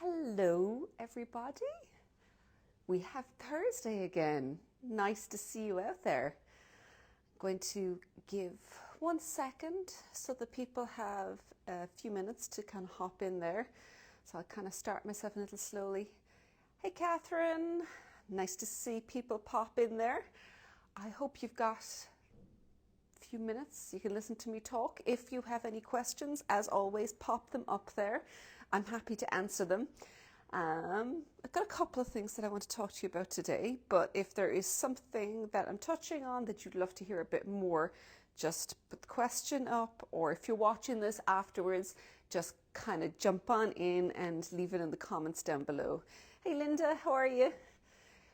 Hello, everybody. We have Thursday again. Nice to see you out there. I'm going to give 1 second so that people have a few minutes to kind of hop in there. So I'll kind of start myself a little slowly. Hey, Catherine. Nice to see people pop in there. I hope you've got a few minutes. You can listen to me talk. If you have any questions, as always, pop them up there. I'm happy to answer them. I've got a couple of things that I want to talk to you about today, but if there is something that I'm touching on that you'd love to hear a bit more, just put the question up, or if you're watching this afterwards, just kind of jump on in and leave it in the comments down below. Hey Linda, how are you?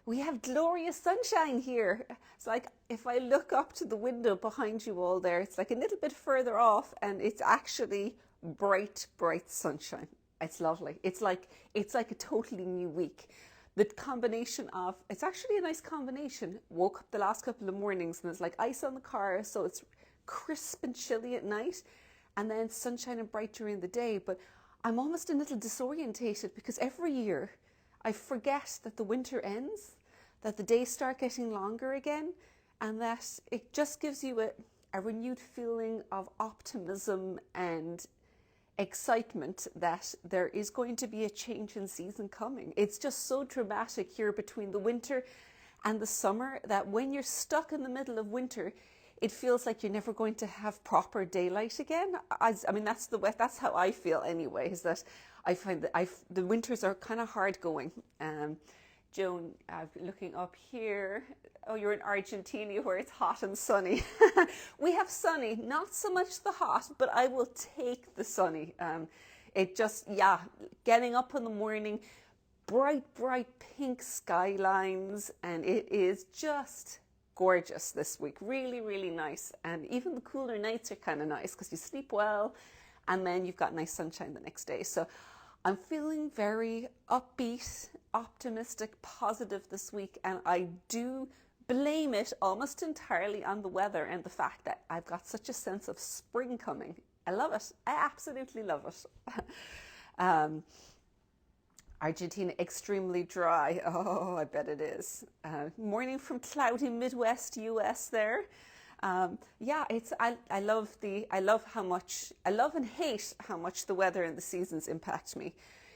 We have glorious sunshine here. It's like if I look up to the window behind you all there, it's like a little bit further off and it's actually bright, bright sunshine. It's lovely. It's like a totally new week. The combination of, it's actually a nice combination. Woke up the last couple of mornings and there's like ice on the car, so it's crisp and chilly at night, and then sunshine and bright during the day. But I'm almost a little disorientated because every year I forget that the winter ends, that the days start getting longer again, and that it just gives you a renewed feeling of optimism and excitement that there is going to be a change in season coming. It's just so dramatic here between the winter and the summer that when you're stuck in the middle of winter, it feels like you're never going to have proper daylight again. I mean, that's how I feel anyway, is that I find that the winters are kind of hard going. Joan, looking up here. Oh, you're in Argentina where it's hot and sunny. We have sunny, not so much the hot, but I will take the sunny. Getting up in the morning, bright, bright pink skylines, and it is just gorgeous this week. Really, really nice. And even the cooler nights are kind of nice because you sleep well and then you've got nice sunshine the next day. So I'm feeling very upbeat, optimistic, positive this week, and I do blame it almost entirely on the weather and the fact that I've got such a sense of spring coming. I love it. I absolutely love it. Argentina, extremely dry. Oh, I bet it is. Morning from cloudy Midwest US there. I love and hate how much the weather and the seasons impact me.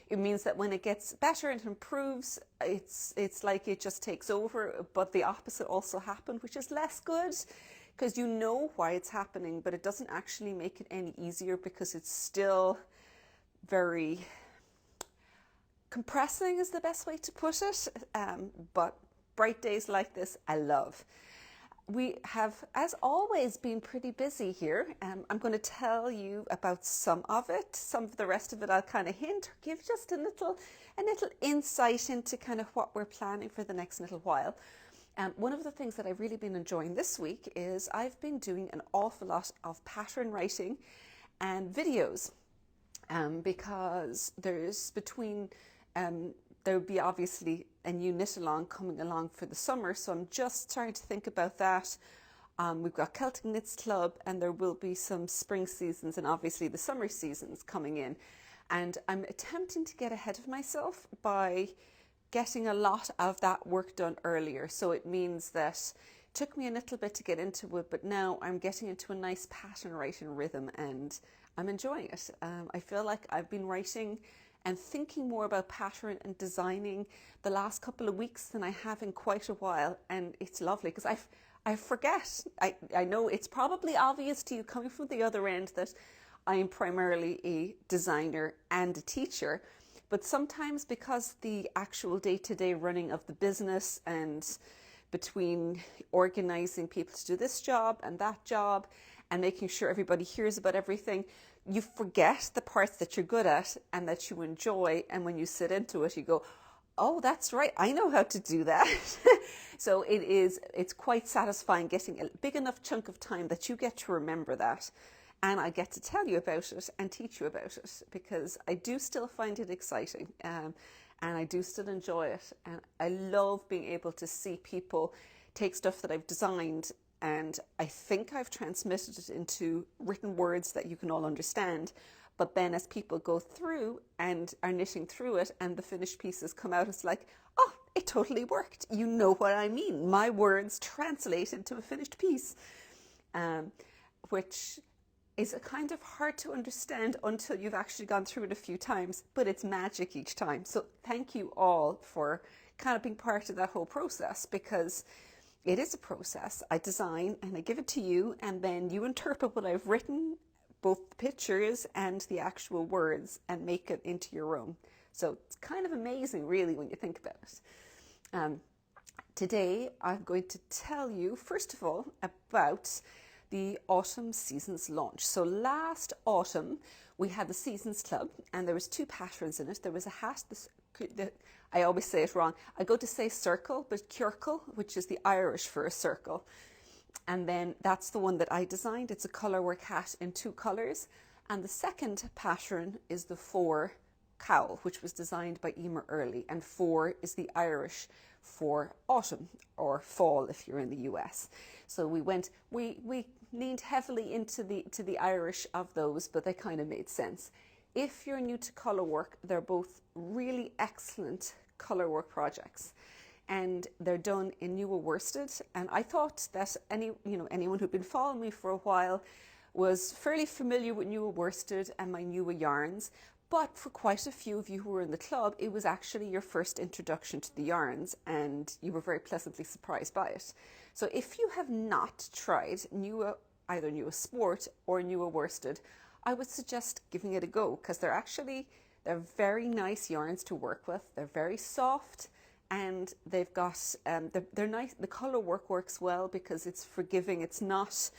It means that when it gets better and improves, it's like it just takes over, but the opposite also happened, which is less good because you know why it's happening, but it doesn't actually make it any easier because it's still very compressing is the best way to put it. But bright days like this, I love. We have, as always, been pretty busy here. I'm going to tell you about some of it. Some of the rest of it I'll kind of hint or give just a little insight into kind of what we're planning for the next little while. One of the things that I've really been enjoying this week is I've been doing an awful lot of pattern writing and videos because there's there'll be obviously a new knit along coming along for the summer, so I'm just starting to think about that. We've got Celtic Knits Club and there will be some spring seasons and obviously the summer seasons coming in, and I'm attempting to get ahead of myself by getting a lot of that work done earlier. So it means that it took me a little bit to get into it, but now I'm getting into a nice pattern writing rhythm and I'm enjoying it. I feel like I've been writing and thinking more about pattern and designing the last couple of weeks than I have in quite a while, and it's lovely because I forget. I know it's probably obvious to you coming from the other end that I am primarily a designer and a teacher, but sometimes because the actual day-to-day running of the business and between organizing people to do this job and that job and making sure everybody hears about everything, you forget the parts that you're good at and that you enjoy, and when you sit into it you go, oh, that's right, I know how to do that. So it's quite satisfying getting a big enough chunk of time that you get to remember that, and I get to tell you about it and teach you about it because I do still find it exciting, and I do still enjoy it, and I love being able to see people take stuff that I've designed and I think I've transmitted it into written words that you can all understand, But then as people go through and are knitting through it and the finished pieces come out, it's like, oh, it totally worked. You know what I mean. My words translate into a finished piece, which is a kind of hard to understand until you've actually gone through it a few times, but it's magic each time. So thank you all for kind of being part of that whole process, because it is a process. I design and I give it to you, and then you interpret what I've written, both the pictures and the actual words, and make it into your own. So it's kind of amazing, really, when you think about it. Today, I'm going to tell you, first of all, about the autumn seasons launch. So last autumn, we had the Seasons Club, and there was 2 patterns in it. There was a hat, I always say it wrong. I go to say circle, but ciorcal, which is the Irish for a circle. And then that's the one that I designed. It's a colourwork hat in 2 colours. And the second pattern is the 4 cowl, which was designed by Emer Early. And 4 is the Irish for autumn, or fall if you're in the US. So we leaned heavily into the Irish of those, but they kind of made sense. If you're new to colourwork, they're both really excellent colourwork projects, and they're done in New worsted. And I thought that anyone who'd been following me for a while was fairly familiar with New worsted and my New yarns. But for quite a few of you who were in the club, it was actually your first introduction to the yarns, and you were very pleasantly surprised by it. So if you have not tried either New Sport or New worsted, I would suggest giving it a go, because they're very nice yarns to work with. They're very soft, and they've got they're nice. The colour work works well because it's forgiving. It's not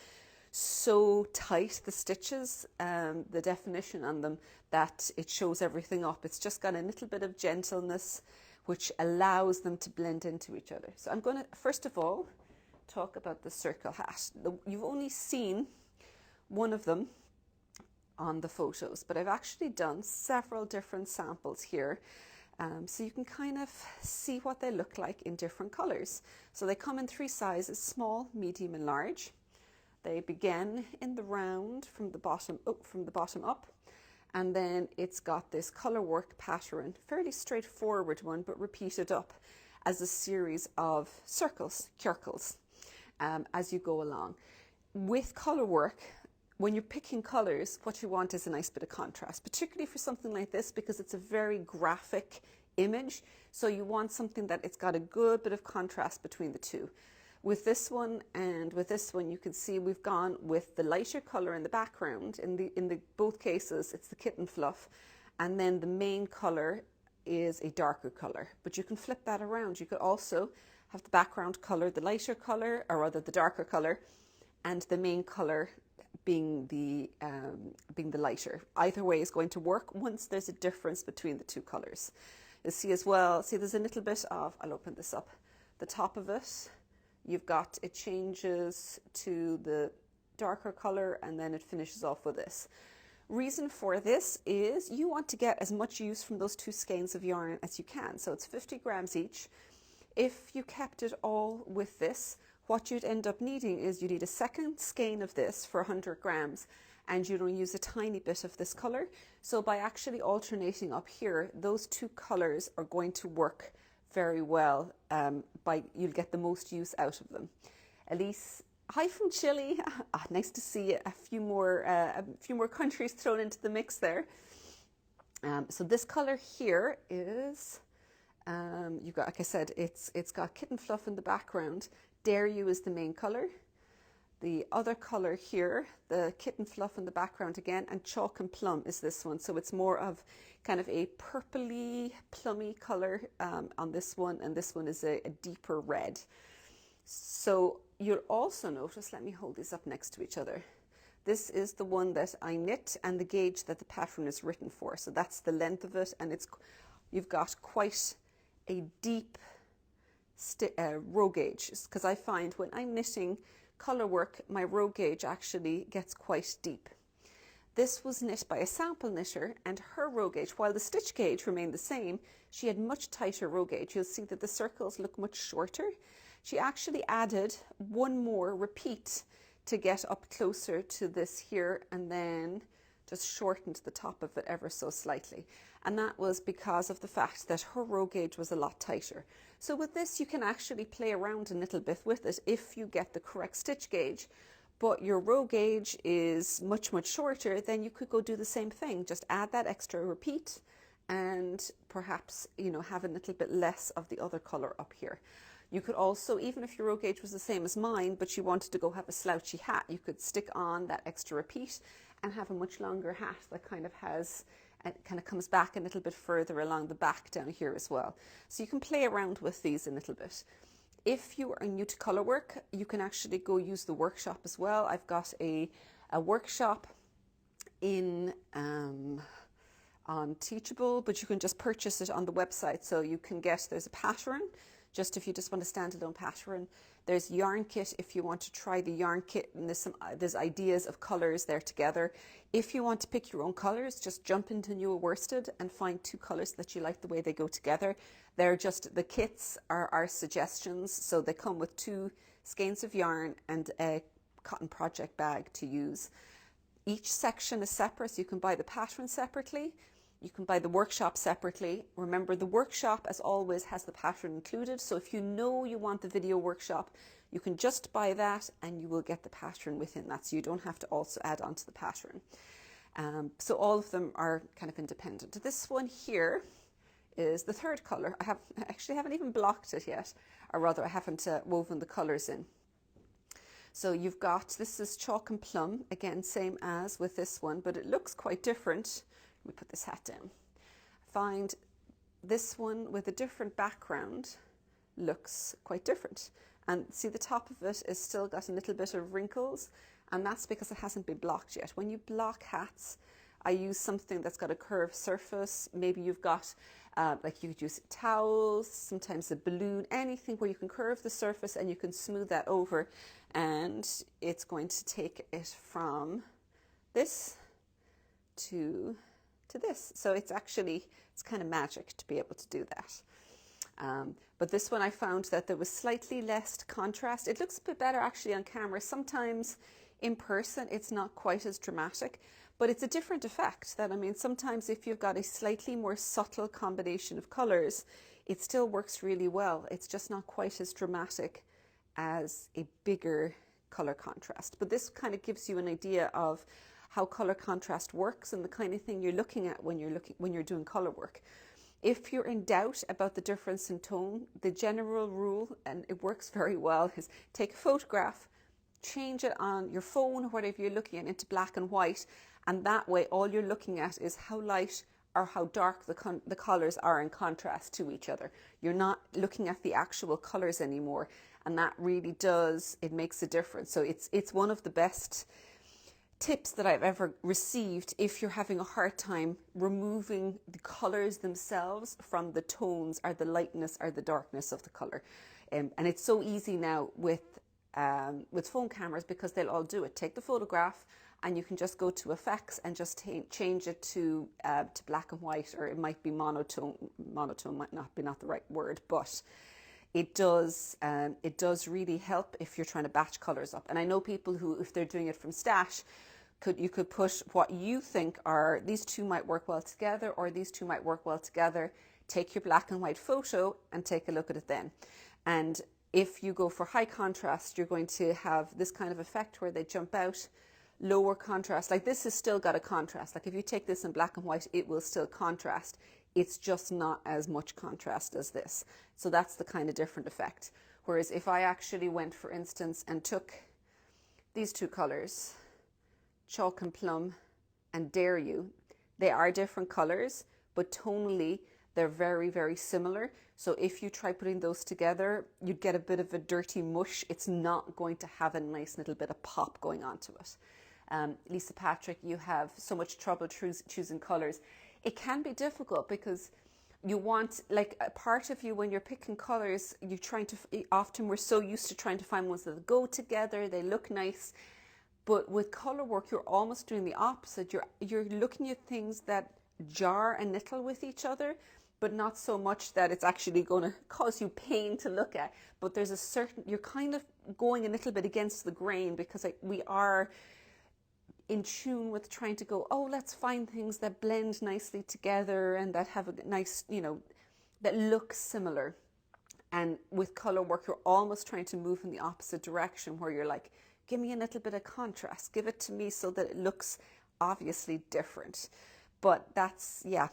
so tight, the stitches, the definition on them, that it shows everything up. It's just got a little bit of gentleness, which allows them to blend into each other. So I'm going to first of all talk about the circle hat. You've only seen one of them on the photos, but I've actually done several different samples here, so you can kind of see what they look like in different colors. So they come in 3 sizes: small, medium and large. They begin in the round from the bottom up, and then it's got this color work pattern, fairly straightforward one, but repeated up as a series of circles, ciorcals, as you go along. With color work, when you're picking colors, what you want is a nice bit of contrast, particularly for something like this, because it's a very graphic image. So you want something that it's got a good bit of contrast between the two. With this one and with this one, you can see we've gone with the lighter color in the background. In the both cases, it's the kitten fluff, and then the main color is a darker color. But you can flip that around. You could also have the background color, the lighter color, or rather the darker color, and the main color being the lighter. Either way is going to work once there's a difference between the 2 colors. You'll see as well. See, there's a little bit of. I'll open this up. The top of it. You've got, it changes to the darker color, and then it finishes off with this. Reason for this is you want to get as much use from those 2 skeins of yarn as you can. So it's 50 grams each. If you kept it all with this, what you'd end up needing is you need a second skein of this for 100 grams, and you don't use a tiny bit of this color. So by actually alternating up here, those 2 colors are going to work very well. You'll get the most use out of them. Elise, hi from Chile. Nice to see a few more countries thrown into the mix there. So this color here is, you've got, like I said, it's got kitten fluff in the background. Dare You is the main color. The other color here, the kitten fluff in the background again, and Chalk and Plum is this one. So it's more of kind of a purpley, plummy color on this one, and this one is a deeper red. So you'll also notice, let me hold these up next to each other. This is the one that I knit and the gauge that the pattern is written for. So that's the length of it, and you've got quite a deep row gauge, because I find when I'm knitting color work, my row gauge actually gets quite deep. This was knit by a sample knitter, and her row gauge, while the stitch gauge remained the same, she had much tighter row gauge. You'll see that the circles look much shorter. She actually added one more repeat to get up closer to this here, and then just shortened the top of it ever so slightly. And that was because of the fact that her row gauge was a lot tighter. So with this, you can actually play around a little bit with it if you get the correct stitch gauge, but your row gauge is much, much shorter, then you could go do the same thing. Just add that extra repeat and perhaps, you know, have a little bit less of the other color up here. You could also, even if your row gauge was the same as mine, but you wanted to go have a slouchy hat, you could stick on that extra repeat and have a much longer hat that kind of has, and kind of comes back a little bit further along the back down here as well. So you can play around with these a little bit. If you are new to colour work, you can actually go use the workshop as well. I've got a workshop in on Teachable, but you can just purchase it on the website. So you can get, there's a pattern, just if you just want a standalone pattern. There's yarn kit if you want to try the yarn kit, and there's ideas of colours there together. If you want to pick your own colours, just jump into New Worsted and find 2 colours that you like the way they go together. They're just, the kits are our suggestions, so they come with 2 skeins of yarn and a cotton project bag to use. Each section is separate, so you can buy the pattern separately. You can buy the workshop separately. Remember, the workshop, as always, has the pattern included. So if you know you want the video workshop, you can just buy that and you will get the pattern within that. So you don't have to also add on to the pattern. So all of them are kind of independent. This one here is the 3rd color. I actually haven't even blocked it yet, or rather I haven't woven the colors in. So you've got, this is chalk and plum, again, same as with this one, but it looks quite different. Let me put this hat down. I find this one with a different background looks quite different. And see, the top of it is still got a little bit of wrinkles, and that's because it hasn't been blocked yet. When you block hats, I use something that's got a curved surface. Maybe you've got, like you could use towels, sometimes a balloon, anything where you can curve the surface and you can smooth that over, and it's going to take it from this to this. So it's actually, it's kind of magic to be able to do that. But this one I found that there was slightly less contrast. It looks a bit better actually on camera. Sometimes in person it's not quite as dramatic, but it's a different effect. That, I mean, sometimes if you've got a slightly more subtle combination of colors, it still works really well. It's just not quite as dramatic as a bigger color contrast. But this kind of gives you an idea of how color contrast works and the kind of thing you're looking at when you're doing color work. If you're in doubt about the difference in tone, the general rule, and it works very well, is take a photograph, change it on your phone or whatever you're looking at into black and white, and that way all you're looking at is how light or how dark the colors are in contrast to each other. You're not looking at the actual colors anymore, and that really does, it makes a difference. So it's one of the best tips that I've ever received if you're having a hard time removing the colors themselves from the tones or the lightness or the darkness of the color. And it's so easy now with phone cameras because they'll all do it. Take the photograph and you can just go to effects and just change it to black and white, or it might be monotone. Monotone might not be the right word, but it does really help if you're trying to batch colors up. And I know people who, if they're doing it from stash, you could put what you think are, these 2 might work well together, or these 2 might work well together. Take your black and white photo and take a look at it then. And if you go for high contrast, you're going to have this kind of effect where they jump out. Lower contrast, like this has still got a contrast. Like if you take this in black and white, it will still contrast. It's just not as much contrast as this. So that's the kind of different effect. Whereas if I actually went, for instance, and took these 2 colors, chalk and plum and dare you, they are different colors, but tonally they're very, very similar. So if you try putting those together, you'd get a bit of a dirty mush. It's not going to have a nice little bit of pop going onto it. Lisa Patrick, you have so much trouble choosing colors. It can be difficult because you want, like, a part of you when you're picking colors, often we're so used to trying to find ones that go together, they look nice. But with color work, you're almost doing the opposite. You're looking at things that jar a little with each other, but not so much that it's actually going to cause you pain to look at. But there's a certain, you're kind of going a little bit against the grain because we are in tune with trying to go, oh, let's find things that blend nicely together and that have a nice, that look similar. And with color work, you're almost trying to move in the opposite direction, where you're like, give me a little bit of contrast, give it to me so that it looks obviously different. But that's, yeah,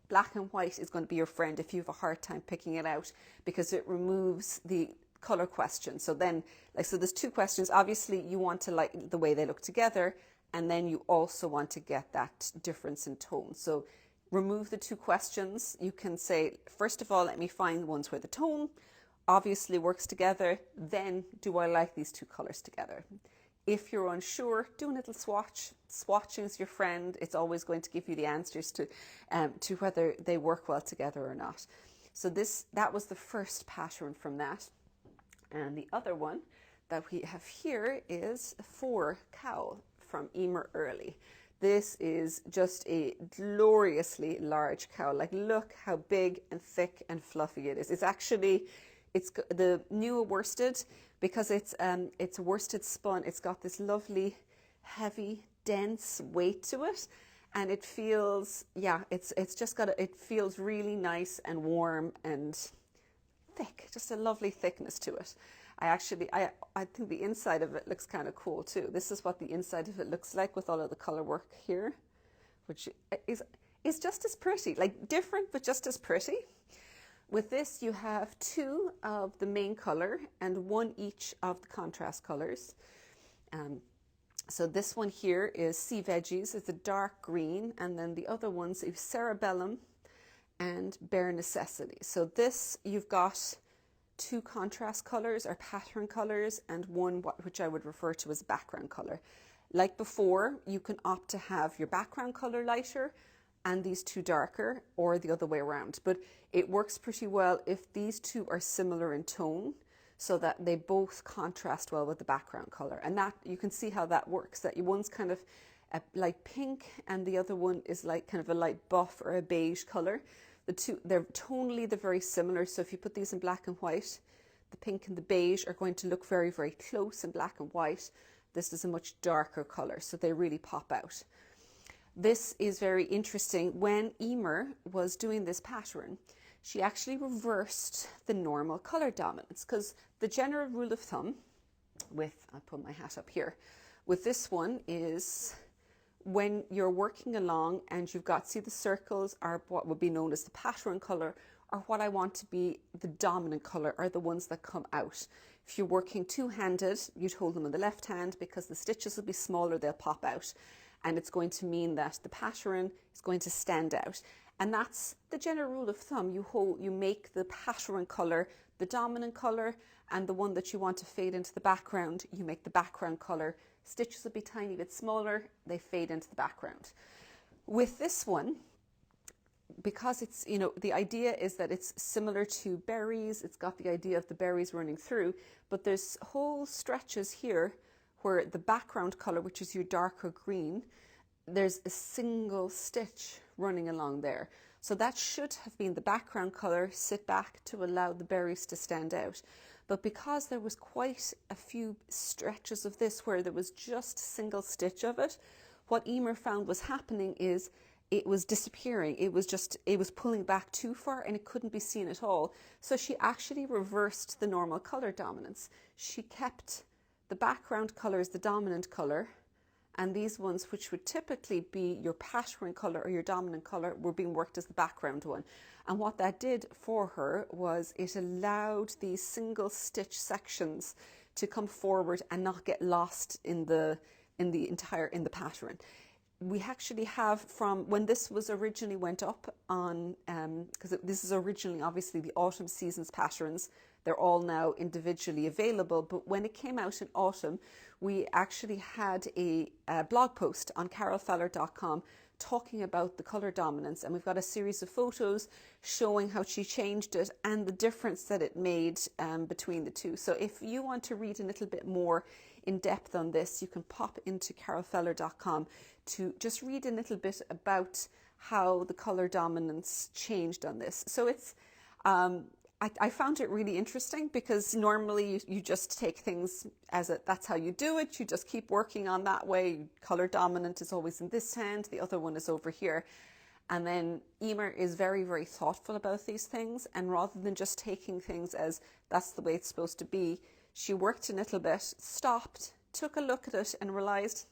black and white is going to be your friend if you have a hard time picking it out, because it removes the color question. So then, so there's two questions. Obviously, you want to like the way they look together, and then you also want to get that difference in tone. So remove the two questions. You can say, first of all, let me find ones where the tone obviously works together. Then, do I like these two colors together? If you're unsure, do a little swatch. Swatching is your friend. It's always going to give you the answers to whether they work well together or not. So that was the first pattern from that. And the other one that we have here is for cowl from Emer Early. This is just a gloriously large cowl. Like, look how big and thick and fluffy it is. It's the newer worsted, because it's worsted spun. It's got this lovely, heavy, dense weight to it, and it feels, it feels really nice and warm and thick. Just a lovely thickness to it. I think the inside of it looks kind of cool too. This is what the inside of it looks like with all of the color work here, which is just as pretty, like different, but just as pretty. With this, you have two of the main color and one each of the contrast colors. So this one here is Sea Veggies. It's a dark green, and then the other ones is Cerebellum and Bare Necessity. So this, you've got two contrast colors or pattern colors, and one which I would refer to as background color. Like before, you can opt to have your background color lighter and these two darker, or the other way around. But it works pretty well if these two are similar in tone, so that they both contrast well with the background color. And that, you can see how that works, that one's kind of a light pink and the other one is like kind of a light buff or a beige color. The two, they're very similar. So if you put these in black and white, the pink and the beige are going to look very, very close in black and white. This is a much darker color, so they really pop out. This is very interesting. When Emer was doing this pattern, she actually reversed the normal color dominance, because the general rule of thumb I'll put my hat up here, with this one is when you're working along and you've got, see, the circles are what would be known as the pattern color, or what I want to be the dominant color, are the ones that come out. If you're working two-handed, you'd hold them in the left hand, because the stitches will be smaller, they'll pop out. And it's going to mean that the pattern is going to stand out. And that's the general rule of thumb. You make the pattern color the dominant color, and the one that you want to fade into the background, you make the background color. Stitches will be tiny bit smaller, they fade into the background. With this one, because it's, the idea is that it's similar to berries, it's got the idea of the berries running through, but there's whole stretches here where the background color, which is your darker green, there's a single stitch running along there. So that should have been the background color, sit back to allow the berries to stand out. But because there was quite a few stretches of this where there was just a single stitch of it, what Emer found was happening is it was disappearing. It was pulling back too far and it couldn't be seen at all. So she actually reversed the normal color dominance. She kept the background color as the dominant color, and these ones, which would typically be your pattern color or your dominant color, were being worked as the background one. And what that did for her was it allowed these single stitch sections to come forward and not get lost in the pattern. We actually have, from when this was originally went up on, because this is originally obviously the autumn season's patterns, they're all now individually available, but when it came out in autumn, we actually had a blog post on carolfeller.com talking about the colour dominance, and we've got a series of photos showing how she changed it and the difference that it made between the two. So if you want to read a little bit more in depth on this, you can pop into carolfeller.com to just read a little bit about how the colour dominance changed on this. So it's I found it really interesting because normally you just take things as that's how you do it. You just keep working on that way. Color dominant is always in this hand, the other one is over here. And then Emer is very, very thoughtful about these things. And rather than just taking things as that's the way it's supposed to be, she worked a little bit, stopped, took a look at it and realized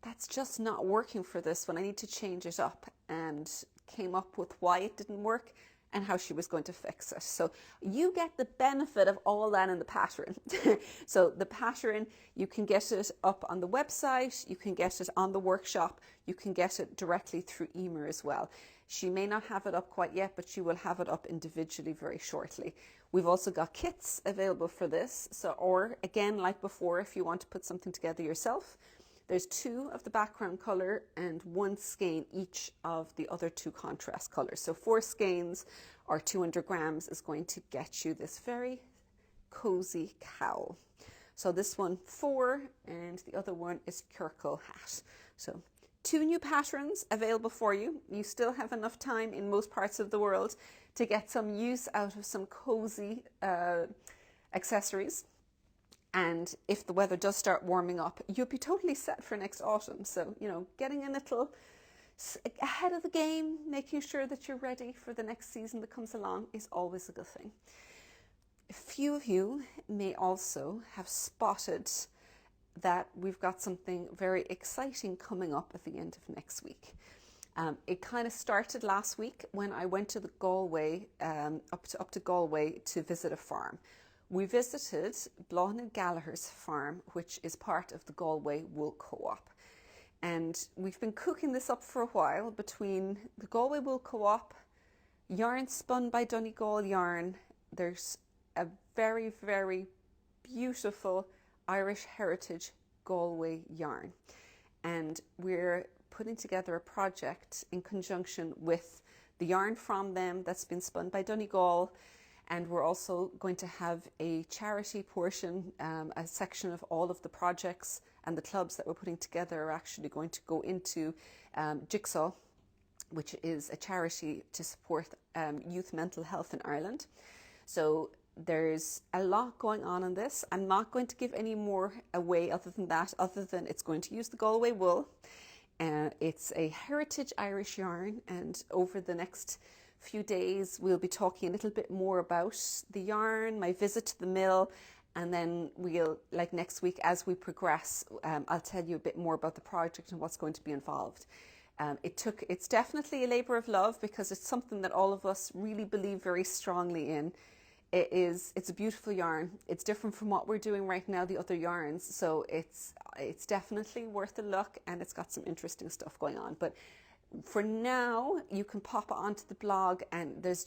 that's just not working for this one. I need to change it up, and came up with why it didn't work and how she was going to fix it. So you get the benefit of all that in the pattern. So the pattern, you can get it up on the website, you can get it on the workshop, you can get it directly through Emer as well. She may not have it up quite yet, but she will have it up individually very shortly. We've also got kits available for this. So, or again, like before, if you want to put something together yourself, there's 2 of the background color and 1 skein each of the other 2 contrast colors. So 4 skeins or 200 grams is going to get you this very cozy cowl. So this one 4 and the other one is ciorcal hat. So 2 new patterns available for you. You still have enough time in most parts of the world to get some use out of some cozy accessories. And if the weather does start warming up, you'll be totally set for next autumn. So, you know, getting a little ahead of the game, making sure that you're ready for the next season that comes along is always a good thing. A few of you may also have spotted that we've got something very exciting coming up at the end of next week. It kind of started last week when I went to the Galway, up to Galway to visit a farm. We visited Blahan and Gallagher's farm, which is part of the Galway Wool Co-op. And we've been cooking this up for a while between the Galway Wool Co-op, yarn spun by Donegal Yarn. There's a very, very beautiful Irish heritage Galway yarn. And we're putting together a project in conjunction with the yarn from them that's been spun by Donegal. And we're also going to have a charity portion, a section of all of the projects and the clubs that we're putting together are actually going to go into Jigsaw, which is a charity to support youth mental health in Ireland. So there's a lot going on in this. I'm not going to give any more away other than that, other than it's going to use the Galway wool. It's a heritage Irish yarn, and over the next few days we'll be talking a little bit more about the yarn, my visit to the mill, and then we'll, like next week as we progress, I'll tell you a bit more about the project and what's going to be involved. It's definitely a labour of love because it's something that all of us really believe very strongly in. It's a beautiful yarn. It's different from what we're doing right now, the other yarns, so it's definitely worth a look, and it's got some interesting stuff going on. But for now, you can pop onto the blog, and there's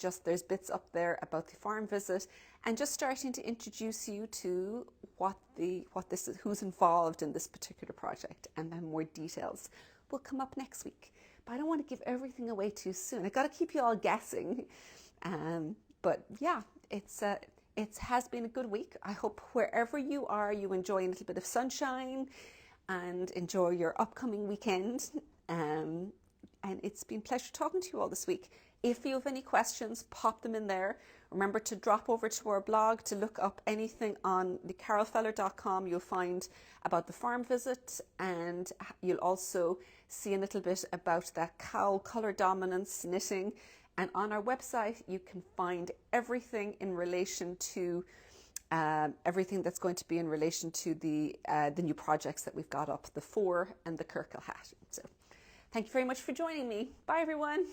bits up there about the farm visit and just starting to introduce you to what this is, who's involved in this particular project, and then more details will come up next week. But I don't want to give everything away too soon. I got to keep you all guessing. But yeah, it has been a good week. I hope wherever you are, you enjoy a little bit of sunshine and enjoy your upcoming weekend. And it's been a pleasure talking to you all this week. If you have any questions, pop them in there. Remember to drop over to our blog to look up anything on thecarolfeller.com. You'll find about the farm visit, and you'll also see a little bit about that cowl colour dominance knitting. And on our website, you can find everything in relation to everything that's going to be in relation to the new projects that we've got up, the 4 and the ciorcal hat. So thank you very much for joining me. Bye, everyone.